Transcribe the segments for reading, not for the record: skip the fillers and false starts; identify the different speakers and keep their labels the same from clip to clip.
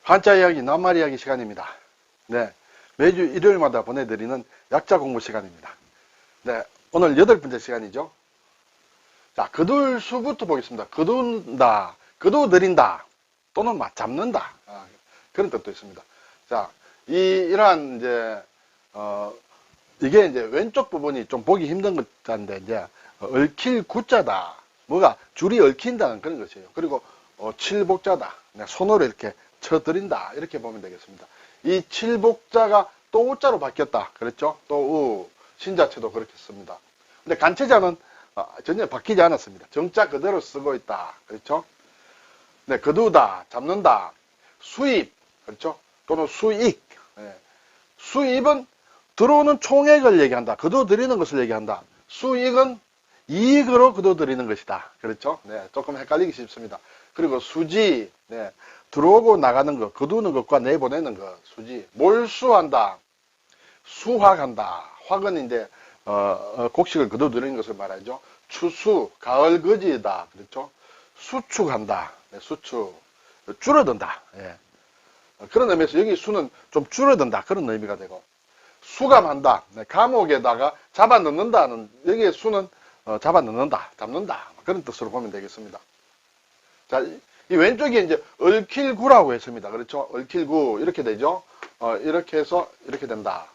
Speaker 1: 한자 이야기, 낱말 이야기 시간입니다. 네. 매주 일요일마다 보내드리는 약자 공부 시간입니다. 네. 오늘 8번째 시간이죠. 자, 거둘 수부터 보겠습니다. 거둔다, 거두드린다, 또는 잡는다. 그런 뜻도 있습니다. 자, 이러한 이제, 이게 이제 왼쪽 부분이 좀 보기 힘든 것인데, 이제, 얽힐 구자다. 뭐가 줄이 얽힌다는 그런 것이에요. 그리고, 칠복자다. 손으로 이렇게 쳐드린다. 이렇게 보면 되겠습니다. 이 칠복자가 또 우자로 바뀌었다. 그랬죠? 또 신자체도 그렇게 씁니다. 근데 간체자는 전혀 바뀌지 않았습니다. 정자 그대로 쓰고 있다. 그렇죠? 네, 거두다, 잡는다, 수입, 그렇죠? 또는 수익. 네. 수입은 들어오는 총액을 얘기한다. 거두드리는 것을 얘기한다. 수익은 이익으로 거두드리는 것이다. 그렇죠? 네, 조금 헷갈리기 쉽습니다. 그리고 수지, 네, 들어오고 나가는 것, 거두는 것과 내보내는 것, 수지. 몰수한다, 수확한다. 확은 이제 곡식을 거두드리는 것을 말하죠. 추수, 가을 거지다. 그렇죠? 수축한다. 네, 수축. 줄어든다. 예. 그런 의미에서 여기 수는 좀 줄어든다. 그런 의미가 되고. 수감한다. 네, 감옥에다가 잡아 넣는다는, 여기에 수는 잡아 넣는다. 잡는다. 그런 뜻으로 보면 되겠습니다. 자, 이 왼쪽에 이제 얽힐구라고 했습니다. 그렇죠? 얽힐구. 이렇게 되죠? 이렇게 해서 이렇게 된다.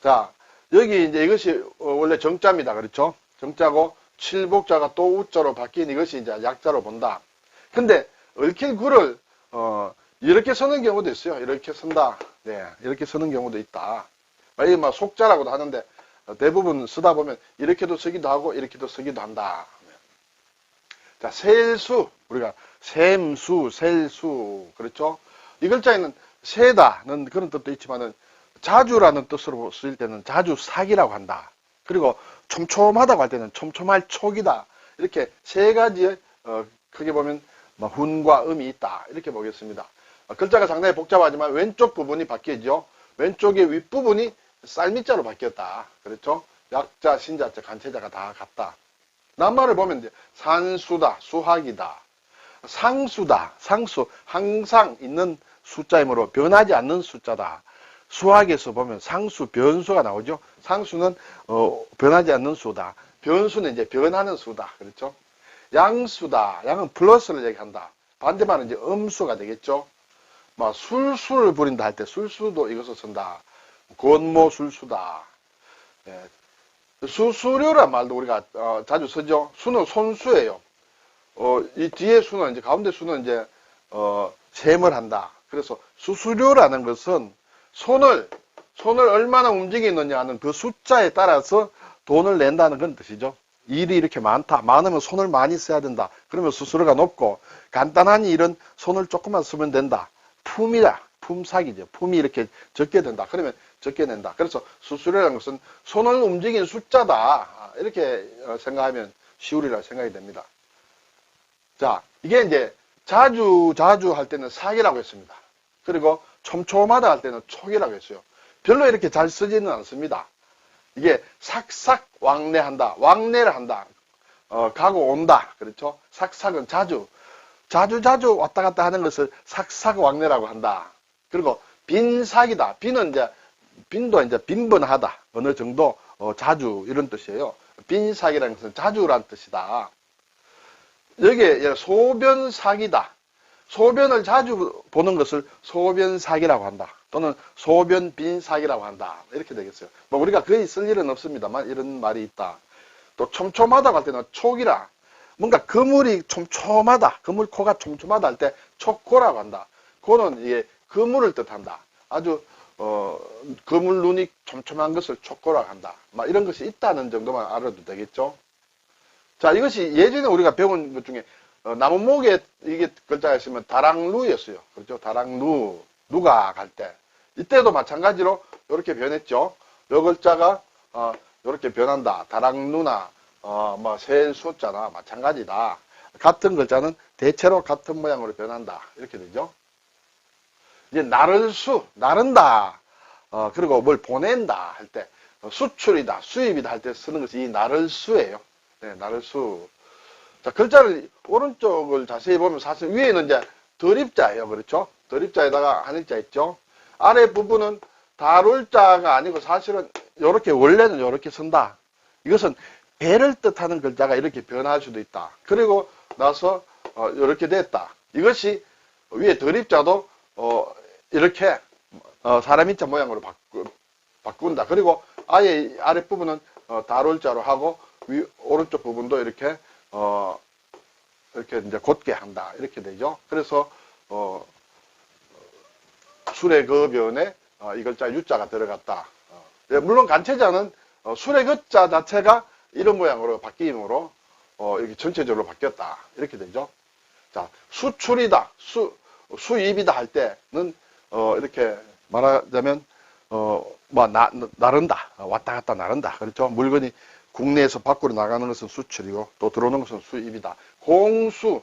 Speaker 1: 자, 여기 이제 이것이 원래 정자입니다. 그렇죠? 정자고 칠복자가 또 우자로 바뀐 이것이 이제 약자로 본다. 근데 얽힐구를 이렇게 쓰는 경우도 있어요. 이렇게 쓴다. 네, 이렇게 쓰는 경우도 있다. 이게 막 속자라고도 하는데 대부분 쓰다 보면 이렇게도 쓰기도 하고 이렇게도 쓰기도 한다. 자, 셀수. 우리가 셈수, 셀수. 그렇죠? 이 글자에는 세다는 그런 뜻도 있지만은 자주라는 뜻으로 쓰일 때는 자주삭이라고 한다. 그리고 촘촘하다고 할 때는 촘촘할 촉이다. 이렇게 세 가지의 크게 보면 훈과 음이 있다. 이렇게 보겠습니다. 글자가 상당히 복잡하지만 왼쪽 부분이 바뀌죠. 왼쪽의 윗부분이 쌀미자로 바뀌었다. 그렇죠? 약자, 신자자, 간체자가 다 같다. 낱말을 보면 이제 산수다, 수학이다. 상수다, 상수, 항상 있는 숫자이므로 변하지 않는 숫자다. 수학에서 보면 상수, 변수가 나오죠. 상수는 변하지 않는 수다. 변수는 이제 변하는 수다. 그렇죠? 양수다. 양은 플러스를 얘기한다. 반대말은 이제 음수가 되겠죠. 막 술수를 부린다 할 때 술수도 이것을 쓴다. 권모술수다. 예. 수수료란 말도 우리가 자주 쓰죠. 수는 손수예요. 이 뒤에 수는 이제 가운데 수는 이제 셈을 한다. 그래서 수수료라는 것은 손을 얼마나 움직이느냐 하는 그 숫자에 따라서 돈을 낸다는 그런 뜻이죠. 일이 이렇게 많다. 많으면 손을 많이 써야 된다. 그러면 수수료가 높고, 간단한 일은 손을 조금만 쓰면 된다. 품이다. 품삭이죠. 품이 이렇게 적게 된다. 그러면 적게 낸다. 그래서 수수료라는 것은 손을 움직이는 숫자다. 이렇게 생각하면 쉬우리라 생각이 됩니다. 자, 이게 이제 자주 할 때는 삭이라고 했습니다. 그리고 촘촘하다 할 때는 촉이라고 했어요. 별로 이렇게 잘 쓰지는 않습니다. 이게 삭삭 왕래한다. 왕래를 한다. 가고 온다. 그렇죠? 삭삭은 자주 왔다 갔다 하는 것을 삭삭 왕래라고 한다. 그리고 빈삭이다. 빈도 이제 빈번하다. 어느 정도 자주 이런 뜻이에요. 빈삭이라는 것은 자주란 뜻이다. 여기에 소변삭이다. 소변을 자주 보는 것을 소변삭이라고 한다. 또는 소변빈삭이라고 한다. 이렇게 되겠어요. 뭐 우리가 거의 쓸 일은 없습니다만 이런 말이 있다. 또 촘촘하다고 할 때는 촉이라. 뭔가 그물이 촘촘하다. 그물코가 촘촘하다 할 때 촉코라고 한다. 코는 이게 그물을 뜻한다. 아주 그물 눈이 촘촘한 것을 촉코라고 한다. 막 이런 것이 있다는 정도만 알아도 되겠죠. 자, 이것이 예전에 우리가 배운 것 중에 나무목에 이게 글자가 있으면 다랑루였어요. 그렇죠? 다랑루, 누가 갈 때. 이때도 마찬가지로 이렇게 변했죠. 요 글자가 이렇게 변한다. 다랑루나 뭐 셀수자나 마찬가지다. 같은 글자는 대체로 같은 모양으로 변한다. 이렇게 되죠. 이제 나를수, 나른다. 그리고 뭘 보낸다 할 때 수출이다, 수입이다 할 때 쓰는 것이 이 나를수예요. 네, 나를수. 자, 글자를 오른쪽을 자세히 보면 사실 위에는 이제 덜입자예요. 그렇죠? 드립자에다가 한일자 있죠. 아래 부분은 다룰자가 아니고 사실은 요렇게 원래는 요렇게 쓴다. 이것은 배를 뜻하는 글자가 이렇게 변할 수도 있다. 그리고 나서 요렇게 됐다. 이것이 위에 드립자도 이렇게 사람 인자 모양으로 바꾼다. 그리고 아예 아랫부분은 다룰자로 하고 오른쪽 부분도 이렇게 이렇게 이제 곧게 한다. 이렇게 되죠. 그래서 술의 그 변에 이 글자 유자가 들어갔다. 물론 간체자는 술의 그자 자체가 이런 모양으로 바뀜으로 이렇게 전체적으로 바뀌었다. 이렇게 되죠. 자, 수출이다, 수입이다 할 때는 이렇게 말하자면 나른다, 왔다 갔다 나른다. 그렇죠. 물건이 국내에서 밖으로 나가는 것은 수출이고 또 들어오는 것은 수입이다. 공수,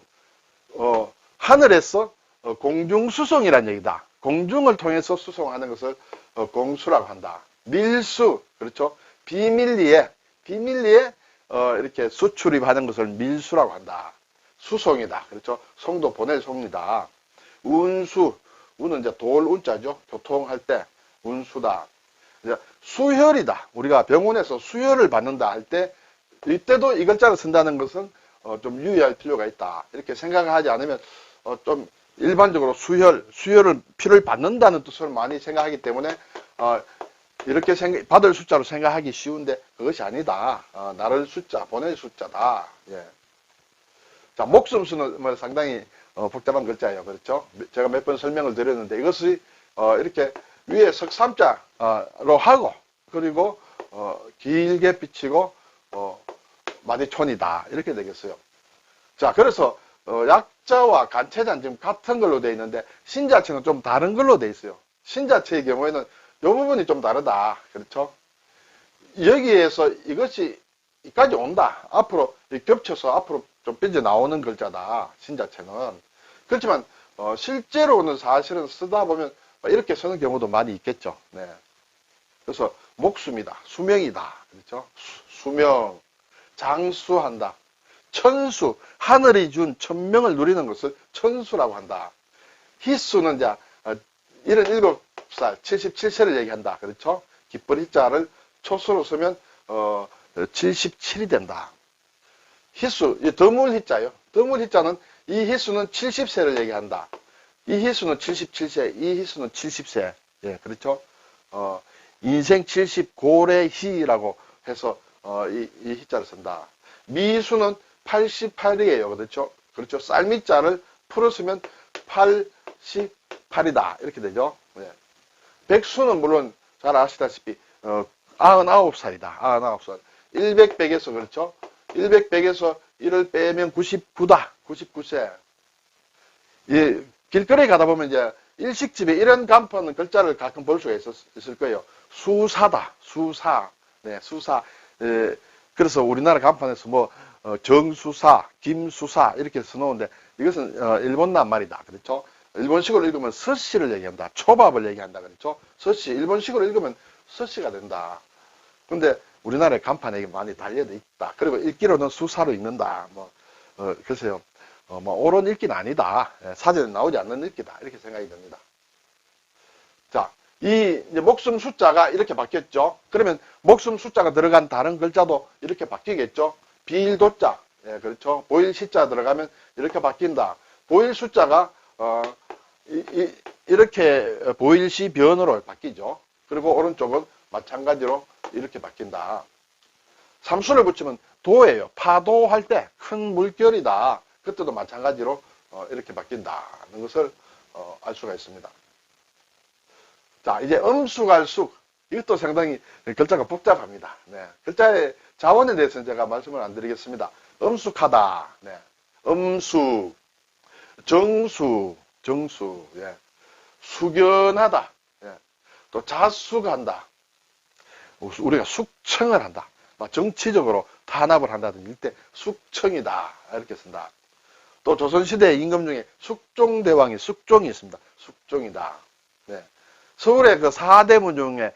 Speaker 1: 하늘에서 공중수송이란 얘기다. 공중을 통해서 수송하는 것을 공수라고 한다. 밀수, 그렇죠. 비밀리에 이렇게 수출입하는 것을 밀수라고 한다. 수송이다. 그렇죠. 송도 보낼 송이다. 운수, 운은 이제 돌 운자죠. 교통할 때 운수다. 이제 수혈이다. 우리가 병원에서 수혈을 받는다 할 때 이때도 이 글자를 쓴다는 것은 좀 유의할 필요가 있다. 이렇게 생각하지 않으면 좀 일반적으로 수혈을 피를 받는다는 뜻으로 많이 생각하기 때문에 이렇게 받을 숫자로 생각하기 쉬운데 그것이 아니다. 나를 숫자, 보낼 숫자다. 예. 자, 목숨수는 뭐 상당히 복잡한 글자예요. 그렇죠? 제가 몇 번 설명을 드렸는데 이것이 이렇게 위에 석삼자로 하고 그리고 길게 비치고 마디촌이다. 이렇게 되겠어요. 자, 그래서 약자와 간체자는 지금 같은 걸로 되어 있는데 신자체는 좀 다른 걸로 되어 있어요. 신자체의 경우에는 이 부분이 좀 다르다. 그렇죠? 여기에서 이것이 이까지 온다. 앞으로 겹쳐서 앞으로 좀 삐져 나오는 글자다. 신자체는. 그렇지만 실제로는 사실은 쓰다 보면 이렇게 쓰는 경우도 많이 있겠죠. 네. 그래서 목숨이다. 수명이다. 그렇죠? 수명. 장수한다. 천수. 하늘이 준 천명을 누리는 것을 천수라고 한다. 희수는 이제 77살, 77세를 얘기한다. 그렇죠? 깃벌 희자를 초수로 쓰면 77이 된다. 희수, 더물 희자요. 더물 희자는 이 희수는 70세를 얘기한다. 이 희수는 77세, 이 희수는 70세. 예, 그렇죠? 인생 70 고래희라고 해서 이 희자를 쓴다. 미수는 88이에요. 그렇죠? 그렇죠? 쌀미자를 풀었으면 88이다. 이렇게 되죠. 예. 백수는 물론 잘 아시다시피 99살이다. 99살. 100에서 그렇죠? 100에서 1을 빼면 99다. 99세. 예, 길거리에 가다 보면 이제 일식집에 이런 간판은 글자를 가끔 볼 수가 있을 거예요. 수사다. 수사. 네, 수사. 예, 그래서 우리나라 간판에서 뭐 정수사, 김수사 이렇게 써놓은데 이것은 일본 낱말이다. 그렇죠? 일본식으로 읽으면 서씨를 얘기한다. 초밥을 얘기한다. 그렇죠? 서씨. 일본식으로 읽으면 서씨가 된다. 근데 우리나라의 간판에 많이 달려져 있다. 그리고 읽기로는 수사로 읽는다. 글쎄요. 옳은 읽기는 아니다. 사전에 나오지 않는 읽기다. 이렇게 생각이 됩니다. 자, 이제 목숨 숫자가 이렇게 바뀌었죠. 그러면 목숨 숫자가 들어간 다른 글자도 이렇게 바뀌겠죠. 비일도자. 예, 그렇죠. 보일 시자 들어가면 이렇게 바뀐다. 보일 숫자가, 이렇게 보일시 변으로 바뀌죠. 그리고 오른쪽은 마찬가지로 이렇게 바뀐다. 삼수를 붙이면 도예요. 파도할 때 큰 물결이다. 그때도 마찬가지로 이렇게 바뀐다는 것을 알 수가 있습니다. 자, 이제 음수갈숙. 이것도 상당히 글자가 복잡합니다. 네. 글자의 자원에 대해서는 제가 말씀을 안 드리겠습니다. 음숙하다. 네. 음숙. 정수. 예. 숙연하다. 예. 또 자숙한다. 우리가 숙청을 한다. 정치적으로 탄압을 한다든지 이때 숙청이다. 이렇게 쓴다. 또 조선시대의 임금 중에 숙종대왕이 숙종이 있습니다. 숙종이다. 네. 서울의 그 4대문 중에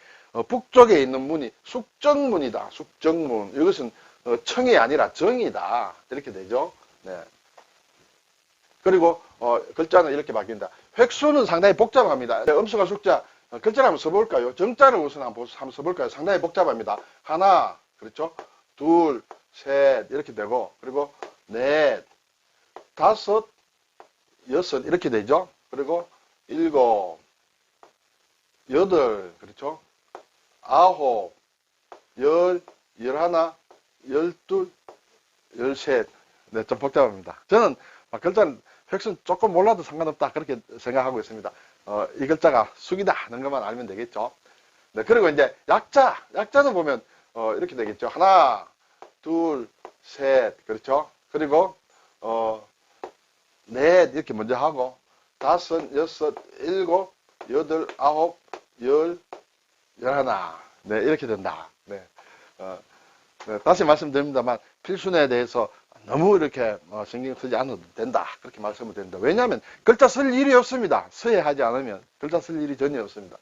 Speaker 1: 북쪽에 있는 문이 숙정문이다. 숙정문. 이것은 청이 아니라 정이다. 이렇게 되죠. 네. 그리고 글자는 이렇게 바뀐다. 획수는 상당히 복잡합니다. 음수가 숫자, 글자를 한번 써볼까요? 정자를 우선 한번 써볼까요? 상당히 복잡합니다. 하나, 그렇죠? 둘, 셋, 이렇게 되고, 그리고 넷, 다섯, 여섯, 이렇게 되죠? 그리고 일곱, 여덟, 그렇죠? 아홉, 열, 열하나, 열둘, 열셋. 네, 좀 복잡합니다. 저는 글자는 획수는 조금 몰라도 상관없다, 그렇게 생각하고 있습니다. 이 글자가 숙이다 하는 것만 알면 되겠죠. 네, 그리고 이제 약자는 보면 이렇게 되겠죠. 하나, 둘, 셋, 그렇죠. 그리고 넷 이렇게 먼저 하고 다섯, 여섯, 일곱, 여덟, 아홉, 열, 열하나. 네, 이렇게 된다. 네, 네, 다시 말씀드립니다만 필순에 대해서 너무 이렇게 신경 쓰지 않아도 된다, 그렇게 말씀을 드립니다. 왜냐하면 글자 쓸 일이 없습니다. 서예하지 않으면 글자 쓸 일이 전혀 없습니다.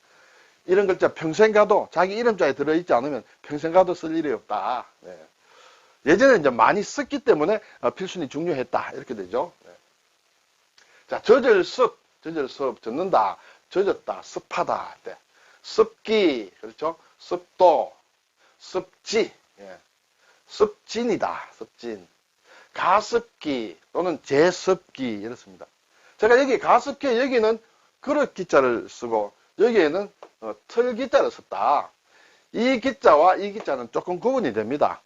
Speaker 1: 이런 글자 평생 가도 자기 이름자에 들어있지 않으면 평생 가도 쓸 일이 없다. 네. 예전에 이제 많이 썼기 때문에 필순이 중요했다, 이렇게 되죠. 네. 자, 젖을 젖는다, 젖었다, 습하다. 네. 습기, 그렇죠? 습도, 습지, 예. 습진이다, 습진. 가습기 또는 제습기, 이렇습니다. 제가 여기 가습기, 여기는 그릇 기자를 쓰고 여기에는 틀 기자를 썼다. 이 기자와 이 기자는 조금 구분이 됩니다.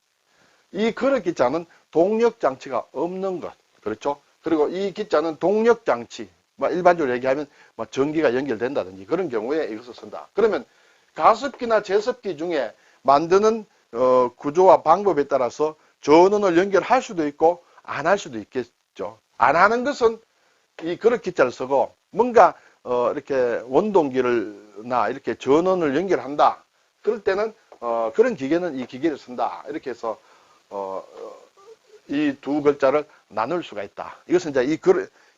Speaker 1: 이 그릇 기자는 동력장치가 없는 것, 그렇죠? 그리고 이 기자는 동력장치, 일반적으로 얘기하면 전기가 연결된다든지 그런 경우에 이것을 쓴다. 그러면 가습기나 제습기 중에 만드는 구조와 방법에 따라서 전원을 연결할 수도 있고 안 할 수도 있겠죠. 안 하는 것은 이 그릇 기자를 쓰고, 뭔가 이렇게 원동기를나 이렇게 전원을 연결한다, 그럴 때는 그런 기계는 이 기계를 쓴다, 이렇게 해서 이 두 글자를 나눌 수가 있다. 이것은 이제 이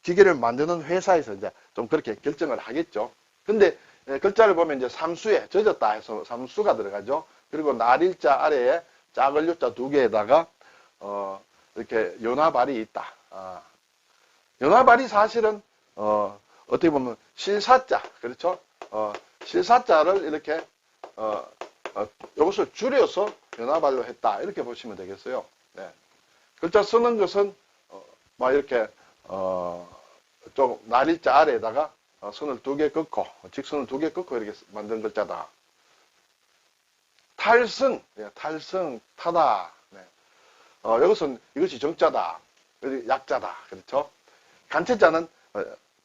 Speaker 1: 기계를 만드는 회사에서 이제 좀 그렇게 결정을 하겠죠. 근데 글자를 보면 이제 삼수에 젖었다 해서 삼수가 들어가죠. 그리고 날일자 아래에 작을 요자 두 개에다가 이렇게 연화발이 있다. 연화발이 사실은 어떻게 보면 실사자, 그렇죠? 실사자를 이렇게 이것을 줄여서 연화발로 했다, 이렇게 보시면 되겠어요. 네. 글자 쓰는 것은 막 이렇게 좀 날일자 아래에다가 선을 두 개 긋고 직선을 두 개 긋고 이렇게 만든 글자다. 탈승, 네, 탈승, 타다. 네. 이것이 정자다, 약자다, 그렇죠? 간체자는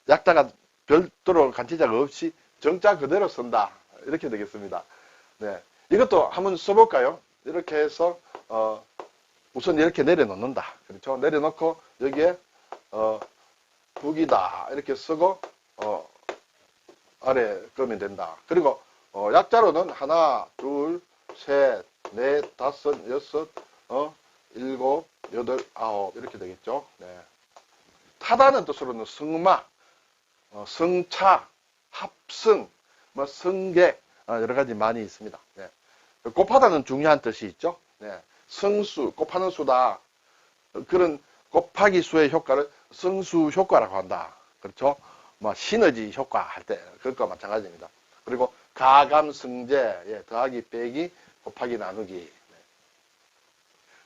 Speaker 1: 약자가 별도로 간체자가 없이 정자 그대로 쓴다, 이렇게 되겠습니다. 네, 이것도 한번 써볼까요? 이렇게 해서 우선 이렇게 내려놓는다, 그렇죠? 내려놓고 여기에 북이다 이렇게 쓰고 아래 그으면 된다. 그리고 약자로는 하나, 둘, 셋, 넷, 다섯, 여섯, 일곱, 여덟, 아홉, 이렇게 되겠죠. 네. 타다는 뜻으로는 승마, 승차, 합승, 승객, 여러 가지 많이 있습니다. 네. 곱하다는 중요한 뜻이 있죠. 네. 승수, 곱하는 수다. 그런 곱하기 수의 효과를 승수 효과라고 한다. 그렇죠? 시너지 효과 할 때 그것과 마찬가지입니다. 그리고 가감승제, 예, 더하기, 빼기, 곱하기, 나누기.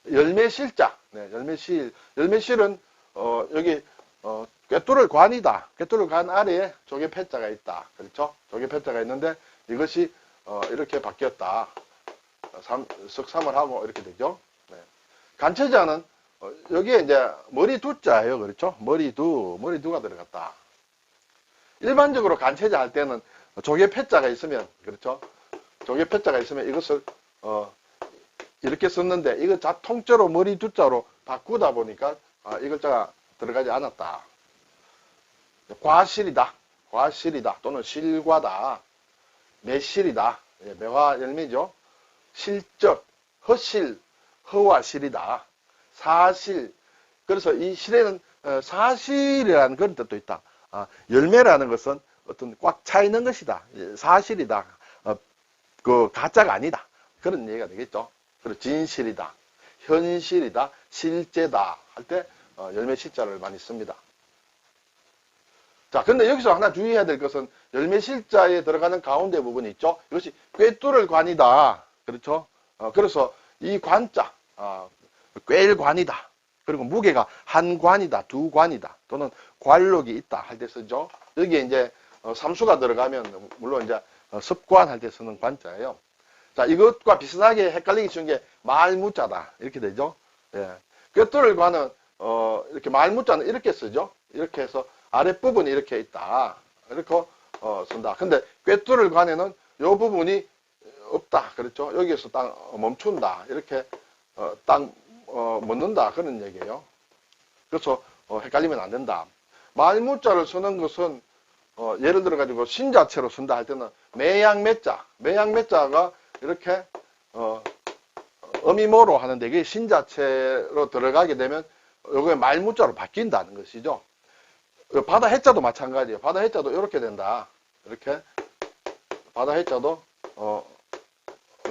Speaker 1: 네. 열매실자, 네, 열매실은 여기 꿰뚫을 관이다. 꿰뚫을 관 아래에 조개패자가 있다. 그렇죠? 조개패자가 있는데 이것이 이렇게 바뀌었다. 석삼을 하고 이렇게 되죠. 네. 간체자는 여기에 이제 머리 두자예요. 그렇죠? 머리두가 들어갔다. 일반적으로 간체자 할 때는 조개패자가 있으면, 그렇죠? 조개패자가 있으면 이것을 이렇게 썼는데 이거 통째로 머리 두자로 바꾸다 보니까 이 글자가 들어가지 않았다. 과실이다 또는 실과다, 매실이다, 예, 매화 열매죠. 실적, 허실, 허와 실이다. 사실, 그래서 이 실에는 사실이라는 그런 뜻도 있다. 열매라는 것은 어떤 꽉 차 있는 것이다. 사실이다. 그 가짜가 아니다. 그런 얘기가 되겠죠. 그리고 진실이다, 현실이다, 실제다 할 때 열매 실자를 많이 씁니다. 자, 근데 여기서 하나 주의해야 될 것은 열매실자에 들어가는 가운데 부분이 있죠. 이것이 꿰뚫을 관이다. 그렇죠? 그래서 이 관자, 꿰일관이다. 그리고 무게가 한 관이다, 두 관이다, 또는 관록이 있다 할 때 쓰죠. 여기에 이제 삼수가 들어가면 물론 이제 습관 할 때 쓰는 관자예요. 자, 이것과 비슷하게 헷갈리기 쉬운 게 말무자다 이렇게 되죠. 예. 꿰뚫을 관은 이렇게 말무자는 이렇게 쓰죠. 이렇게 해서 아랫부분이 이렇게 있다. 이렇게 쓴다. 근데 꿰뚫을 관에는 이 부분이 없다. 그렇죠? 여기에서 딱 멈춘다. 이렇게 딱 멈는다. 그런 얘기예요. 그래서 헷갈리면 안 된다. 말무자를 쓰는 것은 예를 들어 가지고 신자체로 쓴다 할 때는 매양매자가 이렇게 어미모로 하는데 이게 신자체로 들어가게 되면 이게 말무자로 바뀐다는 것이죠. 바다 해자도 마찬가지예요. 바다 해자도 이렇게 된다. 이렇게 바다 해자도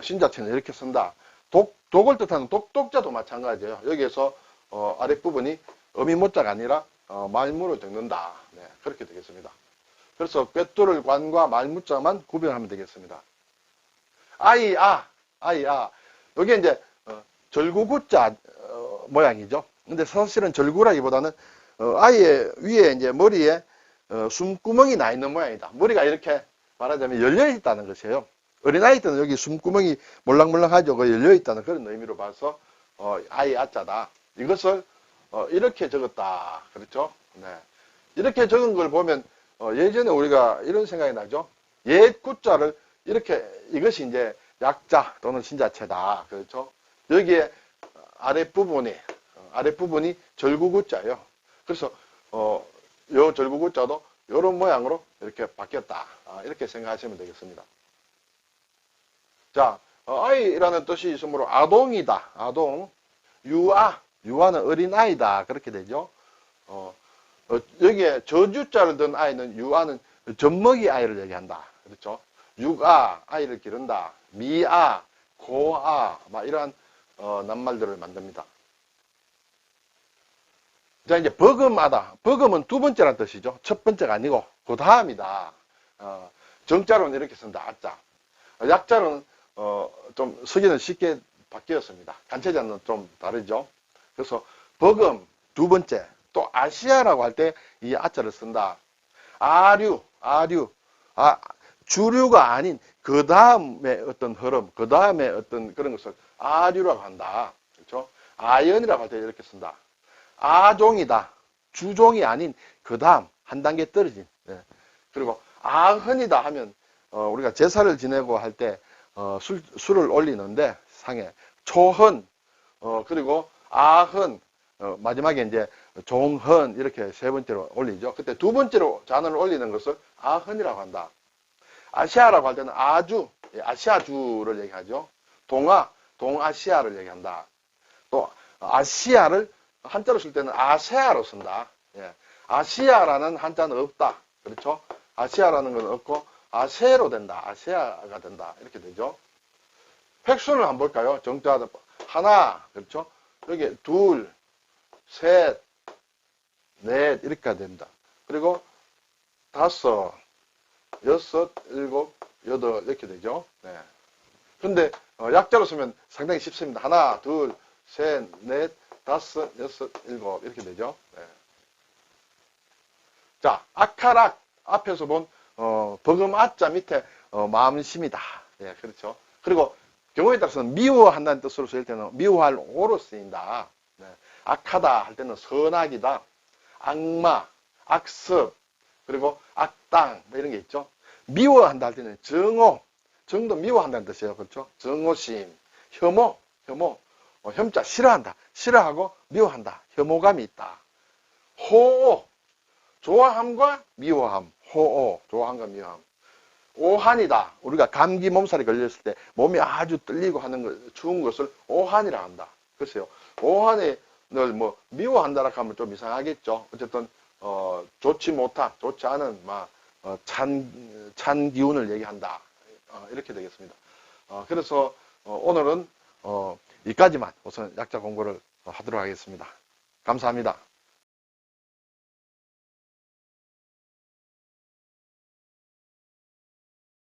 Speaker 1: 신자체는 이렇게 쓴다. 독을 뜻하는 독자도 마찬가지예요. 여기에서 아랫부분이 어미모자가 아니라 말무로 적는다. 네, 그렇게 되겠습니다. 그래서 꿰뚫을 관과 말무자만 구별하면 되겠습니다. 아이아. 이게 이제 절구구자 모양이죠. 근데 사실은 절구라기보다는 아이의 위에 이제 머리에 숨구멍이 나 있는 모양이다. 머리가 이렇게 말하자면 열려 있다는 것이에요. 어린아이 때는 여기 숨구멍이 몰랑몰랑하죠. 그 열려 있다는 그런 의미로 봐서 아이 아자다. 이것을 이렇게 적었다. 그렇죠? 네. 이렇게 적은 걸 보면 예전에 우리가 이런 생각이 나죠. 옛 구자를 이렇게 이것이 이제 약자 또는 신자체다. 그렇죠? 여기에 아랫부분이 절구구자예요. 그래서 요 절구구자도 이런 모양으로 이렇게 바뀌었다. 이렇게 생각하시면 되겠습니다. 자, 아이라는 뜻이 있으므로 아동이다. 아동. 유아는 어린아이다. 그렇게 되죠. 여기에 저주자를 든 아이는 유아는 젖먹이 아이를 얘기한다. 그렇죠? 육아, 아이를 기른다. 미아, 고아, 막 이러한 낱말들을 만듭니다. 자, 이제 버금하다. 버금은 두 번째란 뜻이죠. 첫 번째가 아니고 그 다음이다. 정자로는 이렇게 쓴다. 아자. 약자로는 좀 쓰기는 쉽게 바뀌었습니다. 간체자는 좀 다르죠. 그래서 버금 두 번째, 또 아시아라고 할 때 이 아자를 쓴다. 주류가 아닌 그 다음에 어떤 흐름, 그 다음에 어떤 그런 것을 아류라고 한다. 그렇죠? 아연이라고 할 때 이렇게 쓴다. 아종이다. 주종이 아닌 그 다음 한 단계 떨어진. 네. 그리고 아흔이다 하면 우리가 제사를 지내고 할 때 술을 올리는데 상에 초흔 그리고 아흔 마지막에 이제 종흔 이렇게 세 번째로 올리죠. 그때 두 번째로 잔을 올리는 것을 아흔이라고 한다. 아시아라고 할 때는 아시아주를 얘기하죠. 동아시아를 얘기한다. 또 아시아를 한자로 쓸 때는 아세아로 쓴다. 예. 아시아라는 한자는 없다. 그렇죠? 아시아라는 건 없고 아세로 된다. 아세아가 된다. 이렇게 되죠. 획순을 한번 볼까요? 정자 하나, 그렇죠? 여기 둘, 셋, 넷 이렇게 됩니다. 그리고 다섯, 여섯, 일곱, 여덟 이렇게 되죠. 네. 근데 약자로 쓰면 상당히 쉽습니다. 하나, 둘, 셋, 넷, 다섯, 여섯, 일곱 이렇게 되죠. 네. 자, 아카락 앞에서 본 버금 아자 밑에 마음심이다. 예, 그렇죠. 그리고 경우에 따라서는 미워한다는 뜻으로 쓰일 때는 미워할 오로 쓰인다. 네. 악하다 할 때는 선악이다. 악마, 악습, 그리고 악당 뭐 이런 게 있죠. 미워한다 할 때는 정도 미워한다는 뜻이에요. 그렇죠? 정오심, 혐오, 혐자 싫어한다. 싫어하고 미워한다. 혐오감이 있다. 호오, 좋아함과 미워함. 호오, 좋아함과 미워함. 오한이다. 우리가 감기 몸살이 걸렸을 때 몸이 아주 떨리고 하는 것, 추운 것을 오한이라 한다. 글쎄요. 오한을 뭐 미워한다라 하면 좀 이상하겠죠. 어쨌든 좋지 않은 찬 기운을 얘기한다. 이렇게 되겠습니다. 그래서 오늘은 여기까지만 우선 약자 공부를 하도록 하겠습니다. 감사합니다.